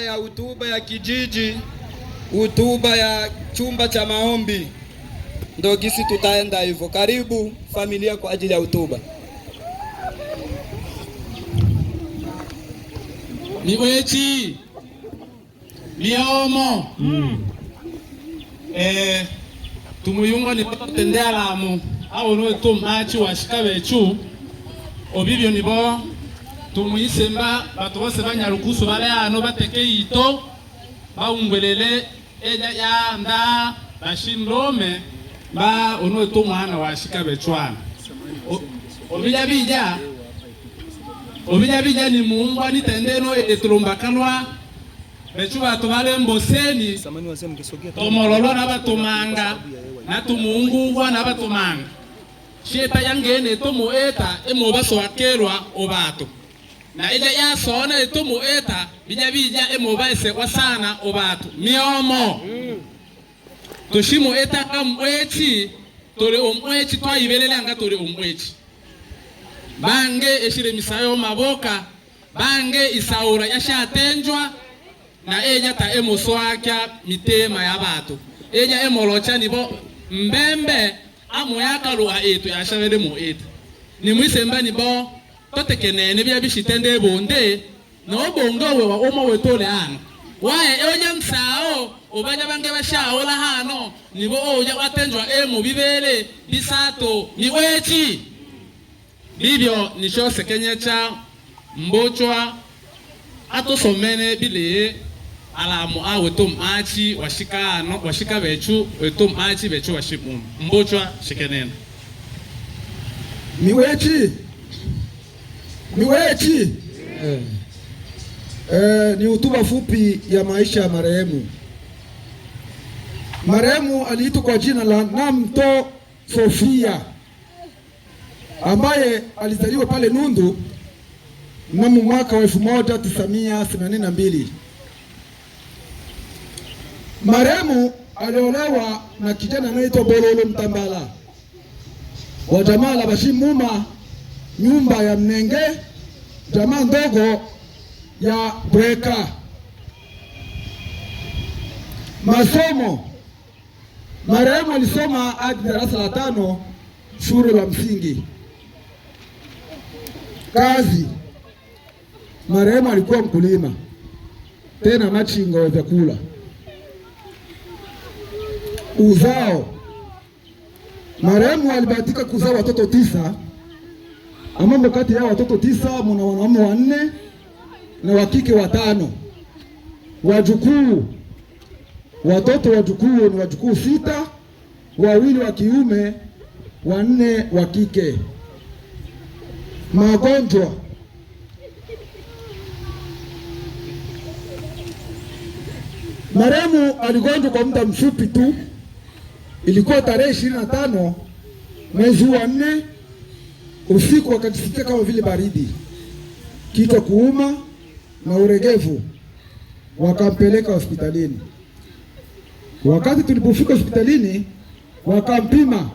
ya hotuba ya kijiji, hotuba ya chumba cha maombi, ndio gisi tutaenda hivyo. Karibu familia kwa ajili ya hotuba. Miwechi miomo tumuyunga ni tendea lamu au no tumachi washika bechu obibyo nibo tumuyisemba bato bose banyarukusu bale ano bateke ito baungwelele eja ya nda bashindome ba ono tumwana washika bechwana obija bija ni muungwa ni tendeno etromba kanwa bechu bato bale mboseni tomololo na batumanga na tumuungwa na batumanga sheta yangene tomu eta emo baso wakelwa obato na ija ya sona etomo eta bija emo baise wasana obato miomo toshimo eta kamwechi tole omwechi twayibelele anga tole omwechi bange eshire misayo maboka bange isaura yashatenjwa na eja ta emo swakya mitema yabato eja emo locha nibo mbembe amo yakalwa etu yashabele mo eta ni mwisemba nibo totekenene bya bishitende bonde no bongowe wa oma wetole ano wae oja msao obaja bange bashao la hano nibo oja watenjwa emo bibele bisato miwechi bibyo nishose kenyecha mbochwa atosomene bile alamu awe tom achi washikano washika bechu wetom achi bechu washimu mbochwa shikenena miwechi ni hotuba fupi ya maisha ya marehemu. Marehemu aliitwa kwa jina la Namto Sofia ambaye alizaliwa pale Nundu mnamo mwaka wa 1982. Marehemu aliolewa na kijana anaitwa Bololo Mtambala wa jamaa la Bashimuma, nyumba ya Mnenge, jamaa ndogo ya Breka. Masomo, marehemu alisoma hadi darasa la 5 shule la msingi. Kazi, marehemu alikuwa mkulima tena machinga wa vyakula. Uzao, marehemu alibahatika kuzaa watoto 9, ambao kati ya watoto 9 mna wanaume 4 na wakike 5. Wajukuu, watoto wajukuu ni wajukuu 6, 2 wa kiume, 4 wa kike. Magonjwa, marehemu aligonjwa kwa muda mfupi tu. Ilikuwa tarehe 25 mwezi wa 4 usiku, wakajisikia kama vile baridi, kichwa kuuma na uregevu. Wakampeleka hospitalini. Wakati tulipofika hospitalini, wakampima,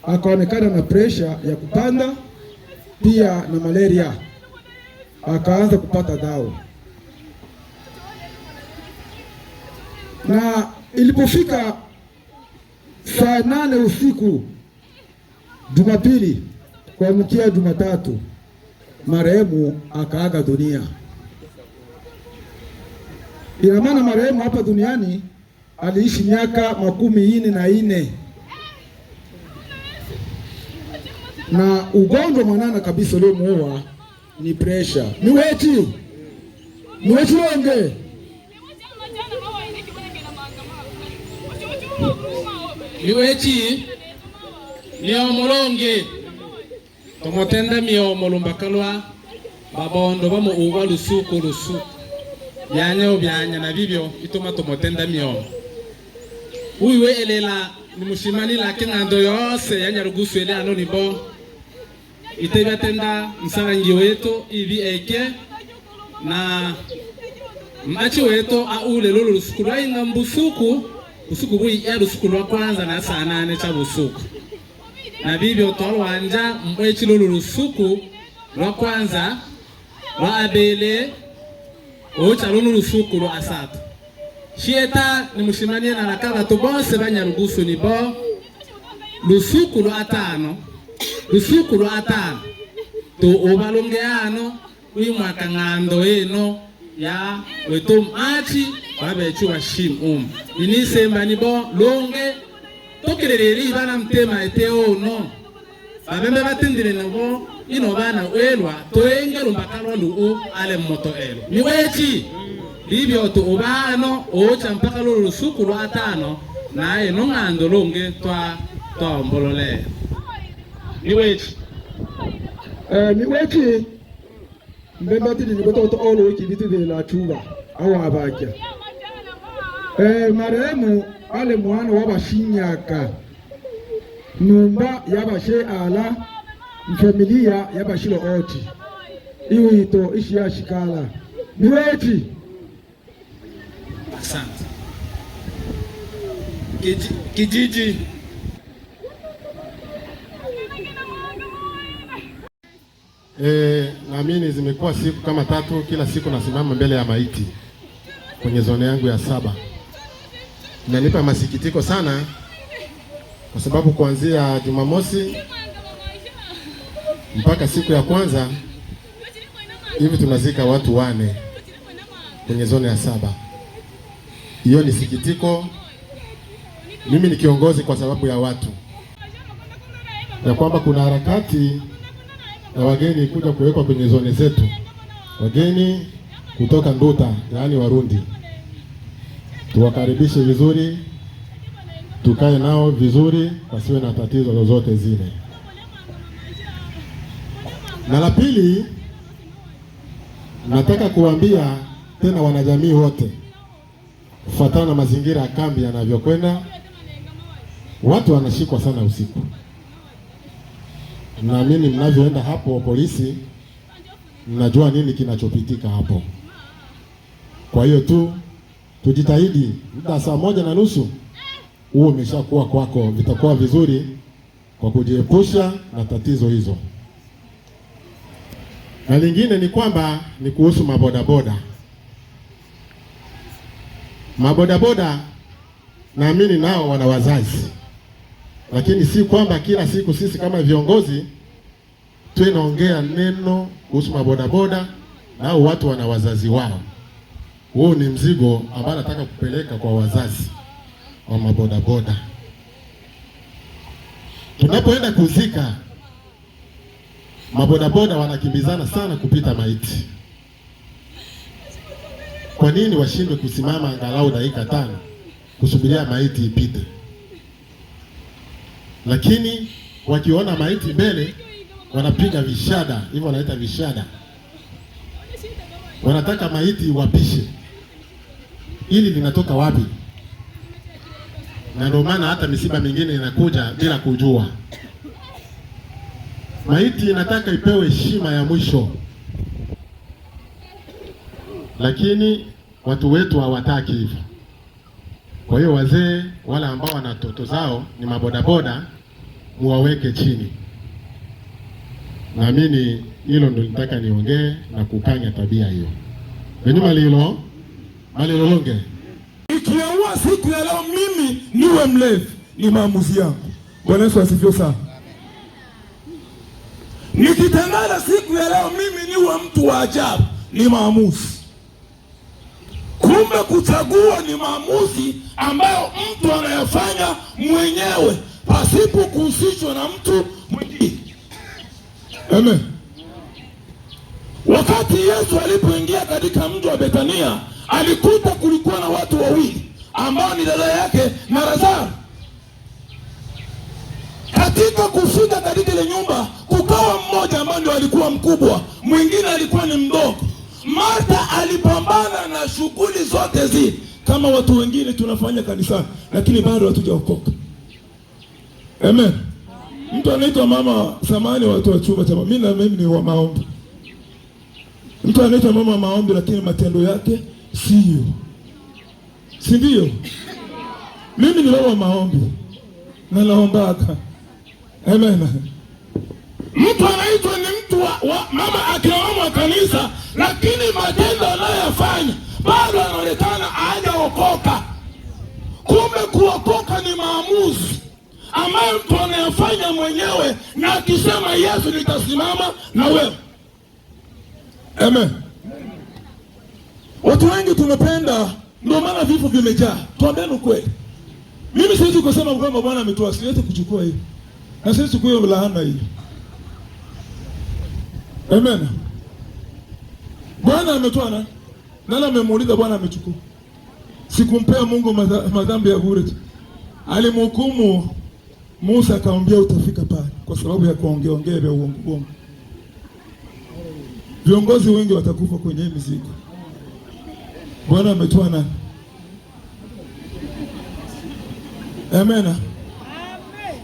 akaonekana na presha ya kupanda pia na malaria. Akaanza kupata dawa, na ilipofika saa 8 usiku Jumapili kuamkia Jumatatu, marehemu akaaga dunia. Ina maana marehemu hapa duniani aliishi miaka 44 na ugonjwa mwanana kabisa uliomuua ni pressure. Miwechi wange miwechi miomolonge tomotenda miomolumbakalwa babondo bamo uwa lusuku byanya byanya na bibyo itoma tomotenda miomo uiwe elela ni mushimani lake ngando yose yanyarugusu ele ano nibo itebatenda msarangi wetu ibi eke na machi wetu aule lolo lusuku inga mbusuku usuku bui ya lusuku lwa kwanza na saa 8 cha busuku na bibyo tolwanja mbwechi lolo lusuku lwa kwanza lwa abele ocha lunu lusukulu asatu shieta ni mushimanie na nakaba to bose banyarugusu ni bo lusukulu atano to obalongeano mwaka ngando eno ya wetu machi babechu bashim inisemba ni bo longe tokeleleli bana mtema eteo no babembe batindire nabo ino bana welwa toengelo mbakalo lu ale moto elo ni wechi libyo to obano ocha mpaka lo lusukulu atano naye no ngando longe twa mbolole ni wechi mbemba tidi ni boto olo wiki bitu de la chuba awa abakia marehemu ale mwana wabashinyaka numba yabashe ala mfamilia yabashilo oti iwito ishi ya shikala niwechi. Asante. Kijiji naamini zimekuwa siku kama 3 kila siku nasimama mbele ya maiti kwenye zone yangu ya 7. Inanipa masikitiko sana kwa sababu kuanzia Jumamosi mpaka siku ya kwanza hivi tunazika watu 4 kwenye zone ya 7. Hiyo ni sikitiko. Mimi ni kiongozi kwa sababu ya watu, ya kwamba kuna harakati na wageni kuja kuwekwa kwenye zone zetu, wageni kutoka Nduta, yaani Warundi. Tuwakaribishe vizuri, tukae nao vizuri, wasiwe na tatizo lolote zile. Na la pili, nataka kuambia tena wanajamii wote, kufuatana na mazingira ya kambi yanavyokwenda, watu wanashikwa sana usiku. Naamini mnavyoenda hapo polisi, mnajua nini kinachopitika hapo. Kwa hiyo tujitahidi muda saa 1:30 huo umeshakuwa kwako, vitakuwa vizuri kwa kujiepusha na tatizo hizo. Na lingine ni kwamba ni kuhusu mabodaboda. Mabodaboda naamini nao wana wazazi, lakini si kwamba kila siku sisi kama viongozi tunaongea neno kuhusu mabodaboda na watu wana wazazi wao. Huo ni mzigo ambao nataka kupeleka kwa wazazi wa mabodaboda. Tunapoenda kuzika, mabodaboda wanakimbizana sana kupita maiti. Kwa nini washindwe kusimama angalau dakika 5 kusubiria maiti ipite? Lakini wakiona maiti mbele wanapiga vishada, hivyo wanaita vishada. Wanataka maiti wapishe. Ili linatoka wapi? Na ndio maana hata misiba mingine inakuja bila kujua. Maiti inataka ipewe heshima ya mwisho, lakini watu wetu hawataki hivyo. Kwa hiyo wazee wale ambao wana watoto zao ni mabodaboda, muwaweke chini. Naamini hilo ndio nitaka niongee na kukanya tabia hiyo. Beni malilonge. Ikiamua siku ya leo mimi niwe mlevi, ni maamuzi yangu. Bwana Yesu asifiwe sana. Nikitangaza siku ya leo mimi niwe mtu wa ajabu, ni maamuzi. Kumbe kuchagua ni maamuzi ambayo mtu anayafanya mwenyewe pasipo kuhusishwa na mtu mwingine. Amen. Wakati Yesu alipoingia katika mji wa Bethania, alikuta kulikuwa na watu 2 ambao ni dada yake na Lazaro. Katika kufika katika ile nyumba, kukawa mmoja ambaye ndio alikuwa mkubwa, mwingine alikuwa ni mdogo. Martha alipambana na shughuli zote zile kama watu wengine tunafanya kanisani, lakini bado hatujaokoka. Amen. Mtu anaitwa mama samani watu wa chumba cha mimi ni wa maombi. Mtu anaitwa mama maombi, lakini matendo yake sio. Si ndio? Mimi ni wa maombi na naombaga. Amen. Mtu anaitwa ni mtu wa mama akiwamo wa kanisa, lakini matendo anayofanya bado anaonekana hajaokoka. Kumbe kuokoka ni maamuzi ambayo mtu anayafanya mwenyewe, na akisema Yesu nitasimama na wewe. Amen. Watu wengi tumependa, ndio maana vifo vimejaa. Tuambiane ukweli. Mimi siwezi kusema kwamba Bwana ametoa, siwezi kuchukua hiyo. Na siwezi kuchukua laana hiyo. Amen. Bwana ametoa na nani amemuuliza Bwana amechukua? Sikumpea Mungu madhambi ya bure. Alimhukumu Musa akamwambia utafika pale kwa sababu ya kuongea vya uongo. Viongozi wengi watakufa kwenye mizigo. Bwana ametoa nani? Amen.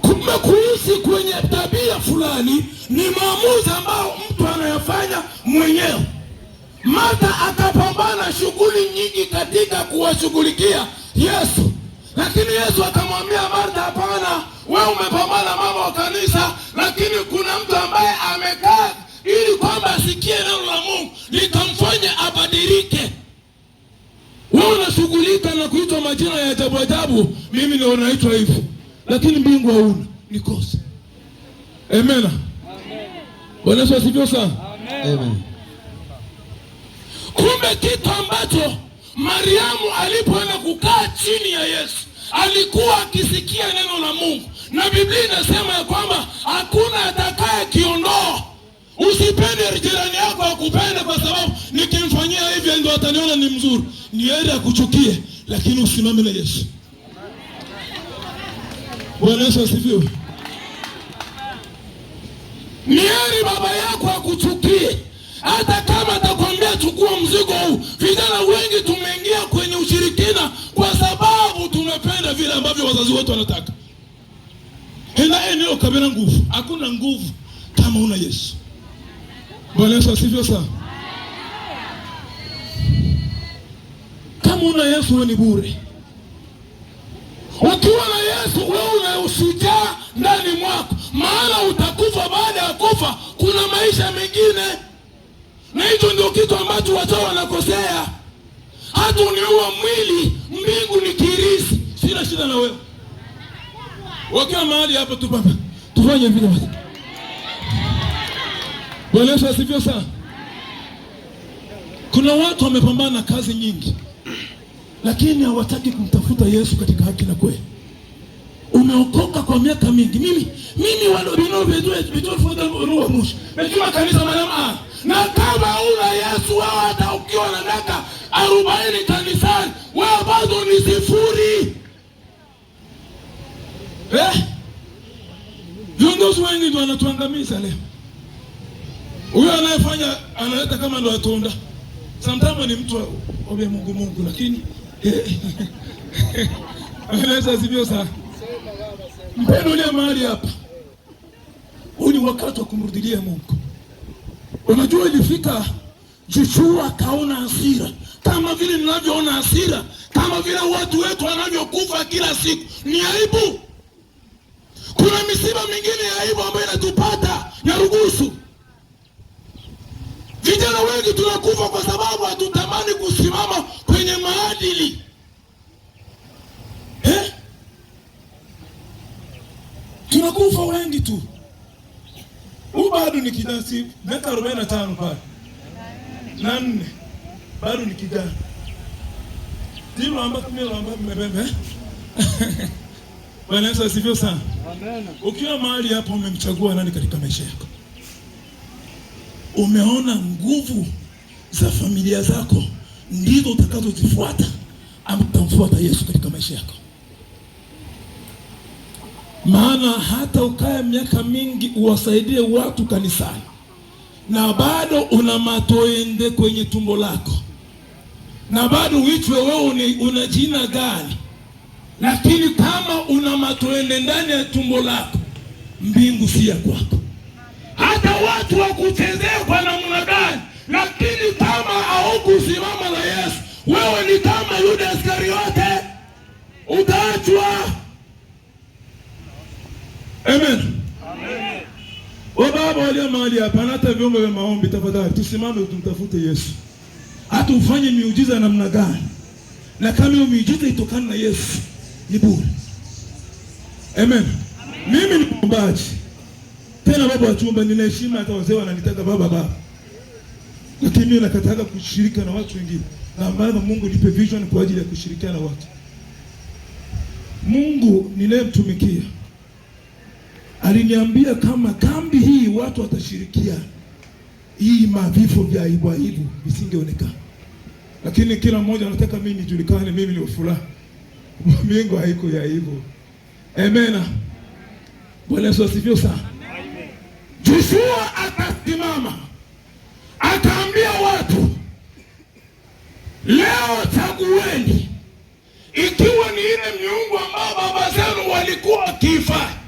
Kumbe kuishi kwenye tabia fulani ni maamuzi ambao mtu anayafanya mwenyewe. Martha akapambana shughuli nyingi katika kuwashughulikia Yesu. Lakini Yesu akamwambia Martha, hapana, wewe umepambana mama wa kanisa, lakini kuna mtu ambaye amekaa ili kwamba asikie neno la Mungu likamfanya abadilike. Wewe unashughulika na kuitwa majina ya ajabu ajabu, mimi ndio naitwa hivyo. Lakini mbingu hauna, ni kosa. Amen. Bwana Yesu asifiwe sana. Amen. Kumbe kitu ambacho Mariamu alipoenda kukaa chini ya Yesu, alikuwa akisikia neno la Mungu. Na Biblia inasema ya kwamba hakuna atakaye kiondoa. Usipende jirani yako akupende kwa sababu nikimfanyia hivi ndio ataniona ni mzuri. Ni heri akuchukie, lakini usimame na Yesu. Bwana Yesu asifiwe. Ni heri baba yako akuchukie, hata kama atakwambia chukua mzigo huu. Vijana wengi tumeingia kwenye ushirikina kwa sababu tumependa vile ambavyo wazazi wetu wanataka. Hela eneo kabila nguvu. Hakuna nguvu kama una Yesu. Bwana Yesu asifiwe sana. Kama una Yesu wewe ni bure. Ukiwa na Yesu wewe una ushujaa ndani mwako, maana utakufa. Baada ya kufa kuna maisha mengine. Na hicho ndio kitu ambacho watu wanakosea. Hata uniua mwili, mbingu ni kirisi. Sina shida na wewe. Wakiwa mahali hapa tu baba, tufanye vile basi. Bwana Yesu asifiwe sana. Kuna watu wamepambana kazi nyingi, lakini hawataki kumtafuta Yesu katika haki na kweli. Umeokoka kwa miaka mingi. Mimi walobino vitu futa roho mushi. Mejuma kanisa malama. Na kama una Yesu wewe hata ukiwa na miaka 40 kanisani, wewe bado ni sifuri. Viongozi wengi ndio wanatuangamiza leo. Huyo anayefanya analeta kama ndo atunda. Sometimes ni mtu wa Mungu lakini anaweza sivyo sana. Mpendo ile mahali hapa. Huu ni wakati wa kumrudilia Mungu. Unajua ilifika Joshua kaona hasira. Kama vile ninavyoona hasira, kama vile watu wetu wanavyokufa kila siku. Ni aibu. Kuna misiba mingine ya aibu ambayo inatupata na ruhusu. Vijana wengi tunakufa kwa sababu hatutamani kusimama kwenye maadili. Tunakufa wengi tu. Bado ni kijana, miaka 45 pale. Na 4. Bado ni kijana. Ndilo ambapo mmebebe. Bwana Yesu asifiwe sana. Amen. Ukiwa mahali hapo umemchagua nani katika maisha yako? Umeona nguvu za familia zako ndizo utakazozifuata ama utamfuata Yesu katika maisha yako? Maana hata ukae miaka mingi uwasaidie watu kanisani na bado una matoende kwenye tumbo lako, na bado uitwe wewe una jina gani, lakini kama una matoende ndani ya tumbo lako, mbingu si ya kwako. Hata watu wakuchezea kwa namna gani, lakini kama haukusimama na Yesu, wewe ni kama Yuda Iskariote, utaachwa. Amen. Amen. Baba walio mahali hapa na hata vyombo vya maombi, tafadhali tusimame tumtafute Yesu. Hata ufanye miujiza namna gani, na kama hiyo miujiza itokana na Yesu ni bure. Amen. Mimi ni mwombaji. Tena baba wa chumba, nina heshima, hata wazee wananitaka baba. Lakini mimi nakataka kushirika na watu wengine. Na ambao Mungu nipe vision kwa ajili ya kushirikiana na watu. Mungu ninayemtumikia aliniambia kama kambi hii watu watashirikiana, hii mavifo vya aibu visingeonekana. Lakini kila mmoja anataka mimi nijulikane, mimi ni fulani. Mungu haiko ya hivyo. Amen. Bwana Yesu asifiwe sana. Joshua akasimama akaambia watu, leo chagueni, ikiwa ni ile miungu ambayo baba zenu walikuwa wakiifanya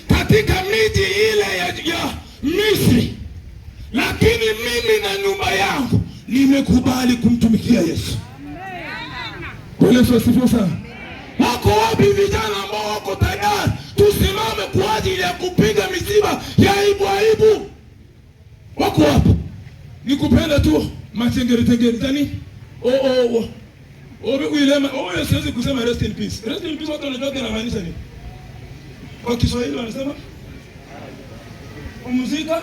katika miji ile ya Misri, lakini mimi na nyumba yangu nimekubali kumtumikia Yesu. Bwana Yesu asifiwe sana. Wako wapi vijana ambao wako tayari tusimame kwa ajili ya kupiga misiba ya aibu? Wako wapi? Nikupenda tu matengere tani. Uilema, siwezi kusema rest in peace. Rest in peace watu wanajua kinamaanisha nini? Kwa Kiswahili wanasema umzika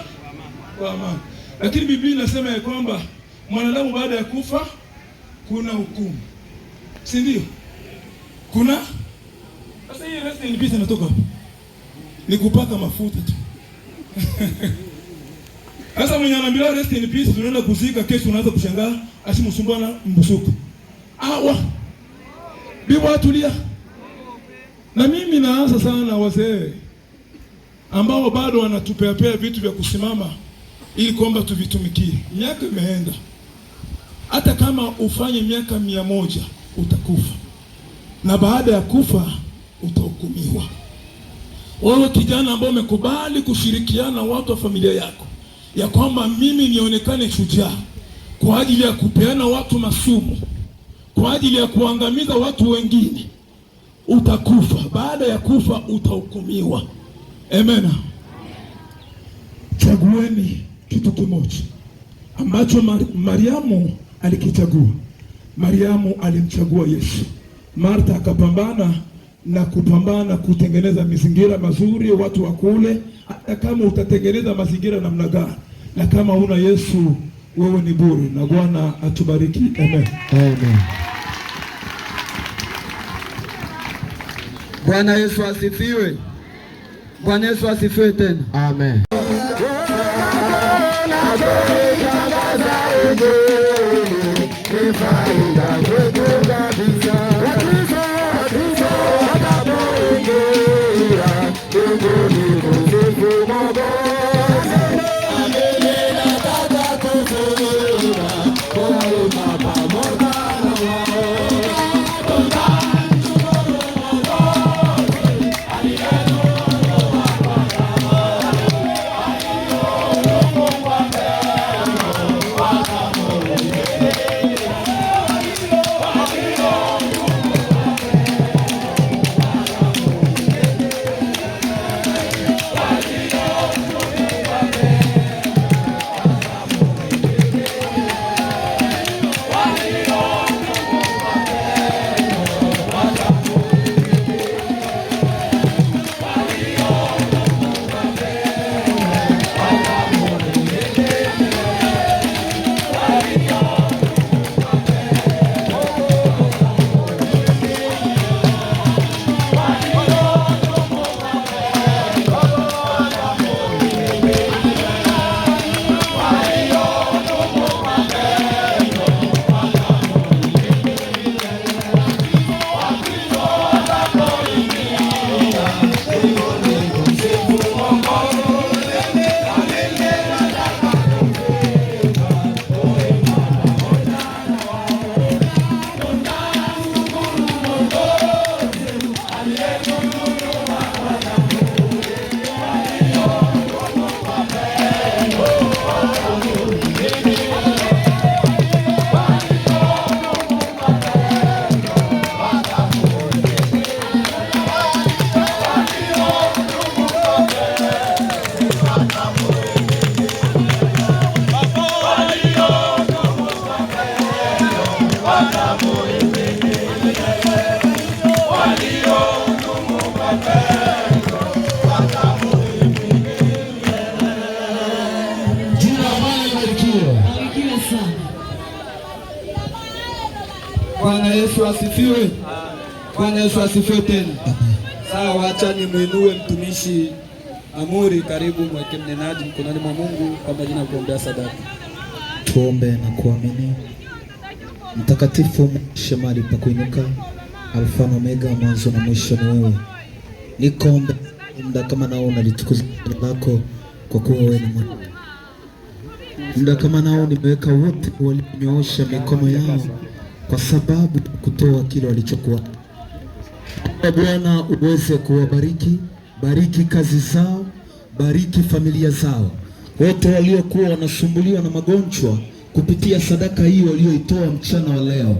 kwa amani. Lakini Biblia inasema ya kwamba mwanadamu baada ya kufa kuna hukumu. Si ndio? Kuna sasa hii rest in peace inatoka hapo. Ni kupaka mafuta tu. Sasa mwenye anaambia rest in peace tunaenda kuzika, kesho unaanza kushangaa asimsumbana mbusuku. Bibi tulia. Na mimi naanza sana wazee ambao bado wanatupeapea vitu vya kusimama ili kwamba tuvitumikie. Miaka imeenda. Hata kama ufanye miaka 100 utakufa. Na baada ya kufa utahukumiwa. Wewe kijana ambao umekubali kushirikiana na watu wa familia yako, ya kwamba mimi nionekane shujaa kwa ajili ya kupeana watu masumu, kwa ajili ya kuangamiza watu wengine, utakufa. Baada ya kufa utahukumiwa. Amen. Chagueni kitu kimoja ambacho Mariamu alikichagua. Mariamu alimchagua Yesu. Martha akapambana na kutengeneza mazingira mazuri watu wakule. Hata kama utatengeneza mazingira namna gani, na kama una Yesu wewe ni bure. Na Bwana atubariki. Amen. Amen. Bwana Yesu asifiwe. Bwana Yesu asifiwe tena. Amen. Bwana Yesu asifiwe. Bwana Yesu asifiwe tena. Sawa, acha nimwinue mtumishi Amuri. Karibu mweke mnenaji mkononi mwa Mungu kwa majina ya kuombea sadaka. Tuombe na kuamini. Mtakatifu, shemali pa kuinuka, Alfa na Omega, mwanzo na mwisho ni wewe. Nikoombe muda kama nao unalitukuza jina lako, kwa kuwa wewe ni Mungu. Muda kama nao nimeweka wote walionyoosha mikono yao kwa sababu kutoa kile walichokuwa. Bwana uweze kuwabariki, bariki kazi zao, bariki familia zao. Wote waliokuwa wanasumbuliwa na magonjwa kupitia sadaka hiyo walioitoa mchana wa leo,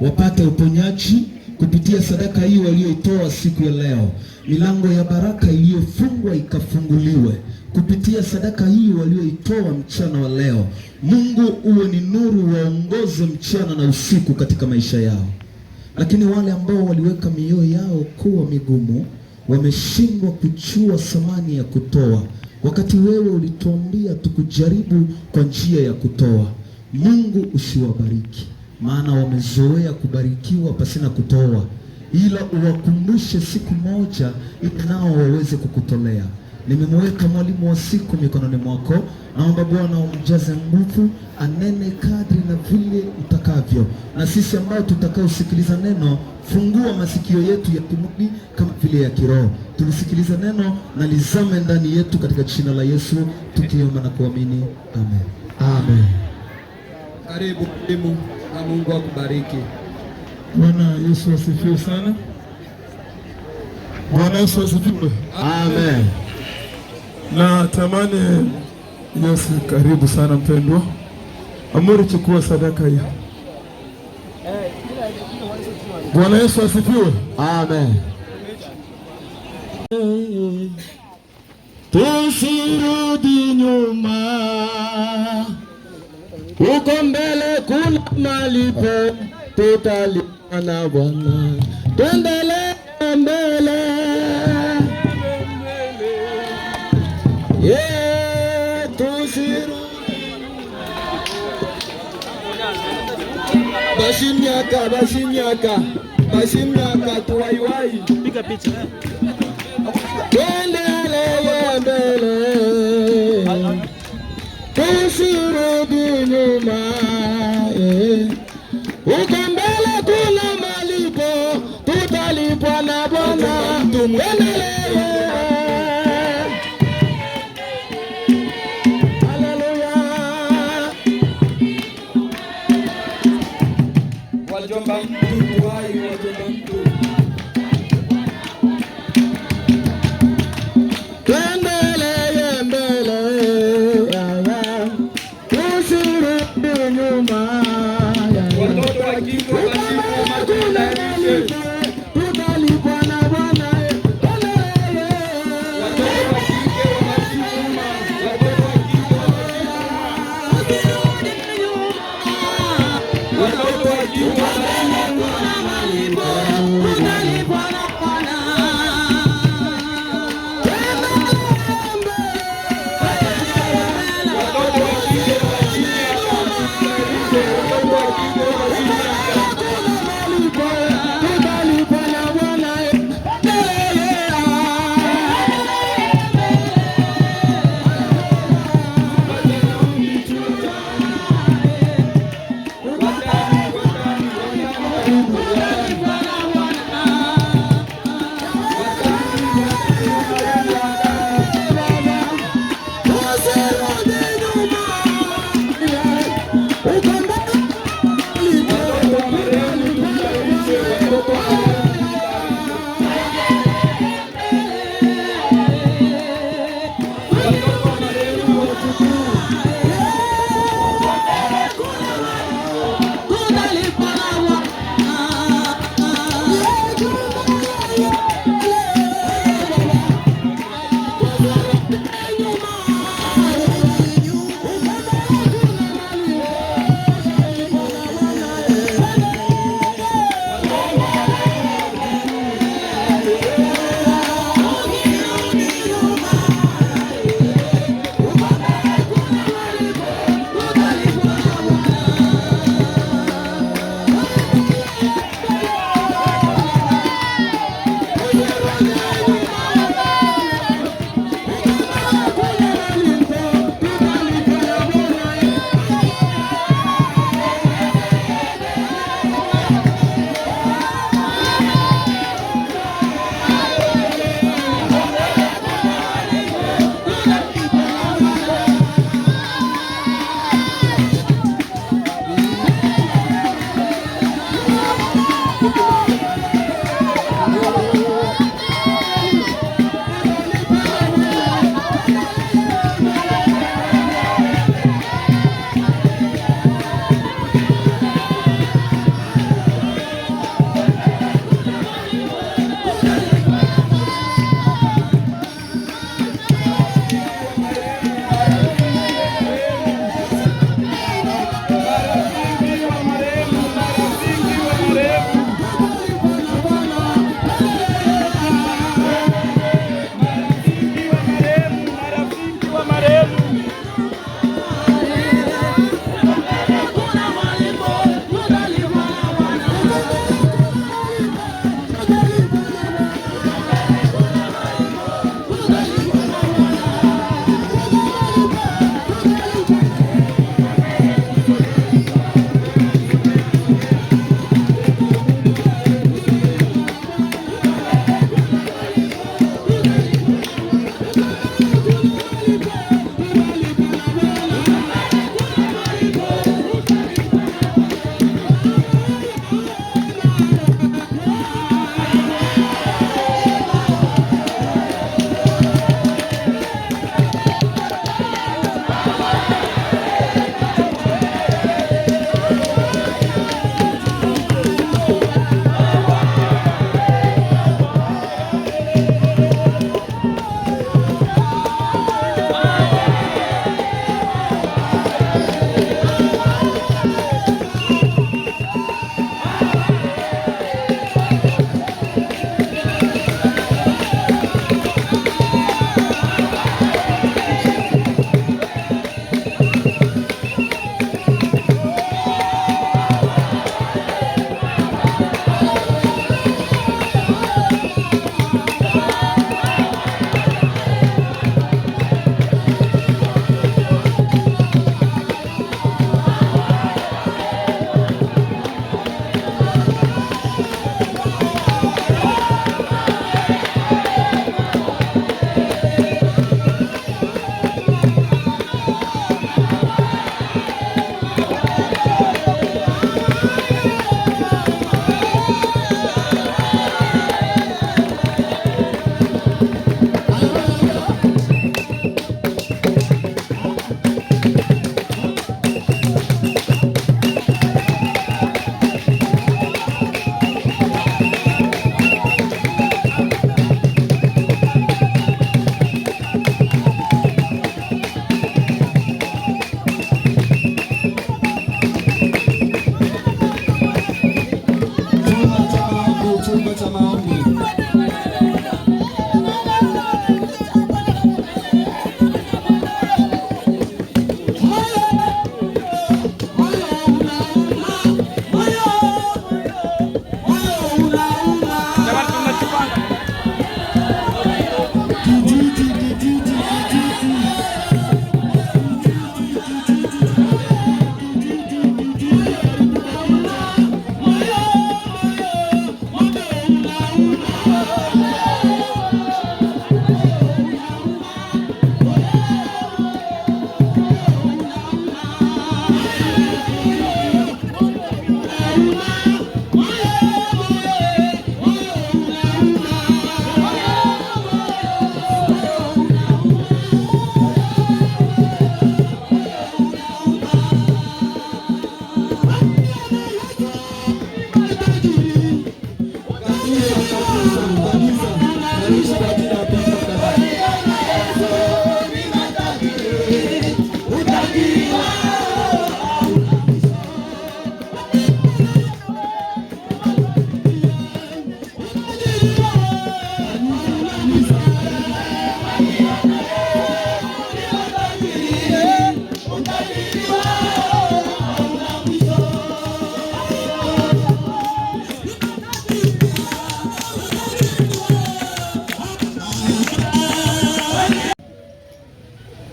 wapate uponyaji kupitia sadaka hiyo walioitoa siku ya leo. Milango ya baraka iliyofungwa ikafunguliwe kupitia sadaka hiyo walioitoa mchana wa leo. Mungu uwe ni nuru, waongoze mchana na usiku katika maisha yao. Lakini wale ambao waliweka mioyo yao kuwa migumu, wameshindwa kujua thamani ya kutoa, wakati wewe ulituambia tukujaribu kwa njia ya kutoa. Mungu usiwabariki, maana wamezoea kubarikiwa pasina kutoa, ila uwakumbushe siku moja ili nao waweze kukutolea. Nimemweka mwalimu wa siku mikononi mwako. Naomba Bwana umjaze nguvu, anene kadri na vile utakavyo. Na sisi ambao tutakaosikiliza neno, fungua masikio yetu ya kimwili kama vile ya kiroho. Tulisikiliza neno na lizame ndani yetu katika jina la Yesu, tukiomba na kuamini. Amen. Amen. Karibu mwalimu na Mungu akubariki. Bwana Yesu asifiwe sana. Bwana Yesu asifiwe. Amen. Na tamani Yesu, karibu sana mpendwa. Amuri, chukua sadaka hiyo. Bwana Yesu asifiwe. Amen. Tusirudi nyuma, uko mbele kuna malipo, tutalipa na Bwana. Tuendelee mbele. Yeah, tusirudi. Bashimyaka tuwaiwai. Piga picha. Tuendelee mbele. Tusirudi nyuma. Uko mbele kuna malipo, tutalipwa na Bwana. Tuendelee. Wajomba mtu tuwai, wajomba mtu. Tuendelee mbele, tusirudi nyuma. Watoto wa kike wasifu majulaishe. Tutalipwa na Bwana. Watoto wa kike wanasifuma. Watoto wa kike wanasifuma. Watoto wa kike wanasifuma.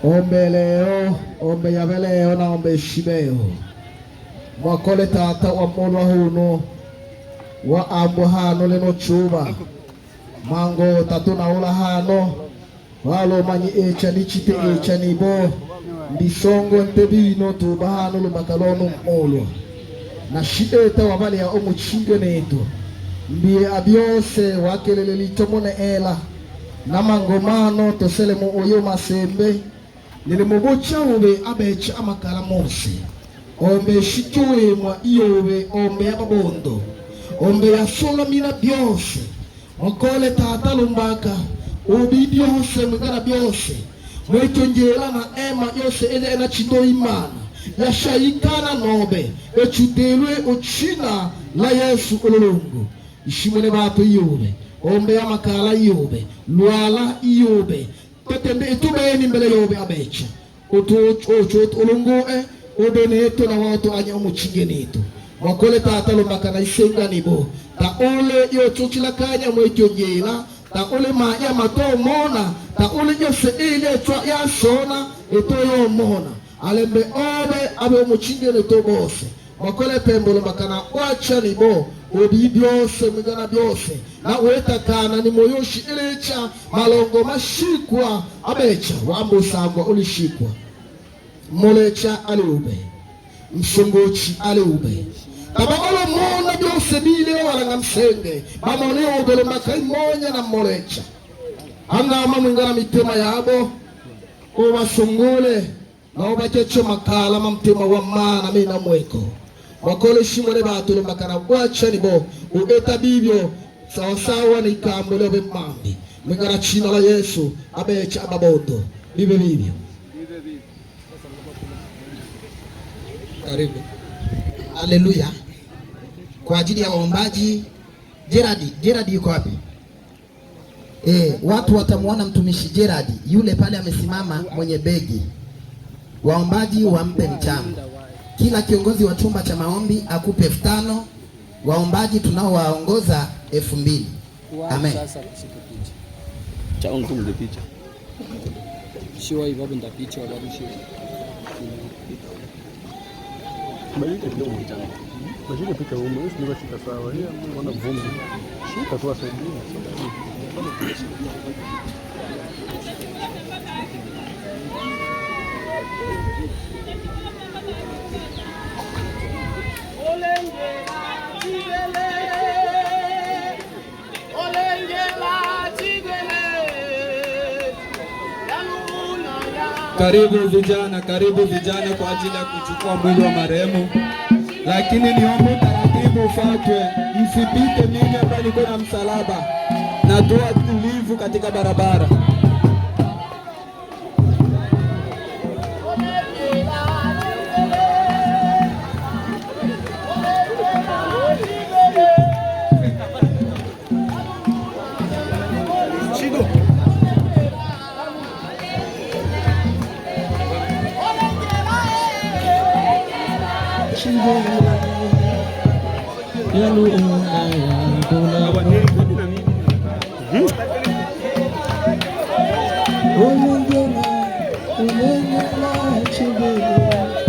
ombe leo, ombe yaveleo na ombe shibeo. Mwakole tata wa molwa huno wa ambo hano leno chuba mango tatu na ula hano walo manyi echa ni chite echa ni bo ndisongo ntebino tuba hano lumakalono molwa na shideta wavale ya omu chinge neto mbie abiose wakelele litomone ela na mangomano tosele mu oyo masembe nile mubucha ube abecha amakala mose ombe shituwe mwa iyowe ombe ya babondo ombe ya sola mina byose mokole tata lumbaka ubi byose mwingana byose mwito njela na ema yose ele ena chindo imana ya shayikana nobe echudelwe uchina la Yesu ululungu ishimone bato iyobe ombe ya makala iyobe luala iyobe tetende itubeni mbele yobe abecha ocho ulungu obeneto na watu anya omuchinge neto mwakole tata lumbaka na isenga nibo ta ole yo chochila kanya mwito njela ta ole ma ya mato mona ta ole yose ile twa ya shona eto yo mona alembe obe abe omuchinge neto bose mwakole pembolo makana wacha nibo obi byose mwingana byose na weta kana ni moyoshi elecha malongo mashikwa abecha wambo sangwa ulishikwa molecha aliube msongochi aliube tabagolo mona byose bile wala ngamsenge bamone odolo makai monya na molecha anga mwingana mitema yabo obasongole na obachecho makala mamtema wa mana mina mweko wakole shimone batule makana wacha nibo ueta bibyo sawasawa ni kambole bemambi mwingana china la Yesu abecha ababondo bibe bibyo. Karibu. Haleluya. Kwa ajili ya waombaji Gerard yuko wapi? Watu watamuona mtumishi Gerard yule pale amesimama mwenye begi. Waombaji wampe mchango. Kila kiongozi wa chumba cha maombi akupe 5,000. Waombaji tunaowaongoza 2,000. Amen. Chaongo mde picha. Shiwa ibabu nda picha wababu shiwa. Bajike kidogo mchanga. Bajike picha ume, usi niwa shika sawa. Hii wana vumbi. Shika tuwa saidia. Karibu vijana kwa ajili ya kuchukua mwili wa marehemu, lakini niombe taratibu ufuatwe, msipite mimi ambaye niko na msalaba, na toa tulivu katika barabara. Olengela chibele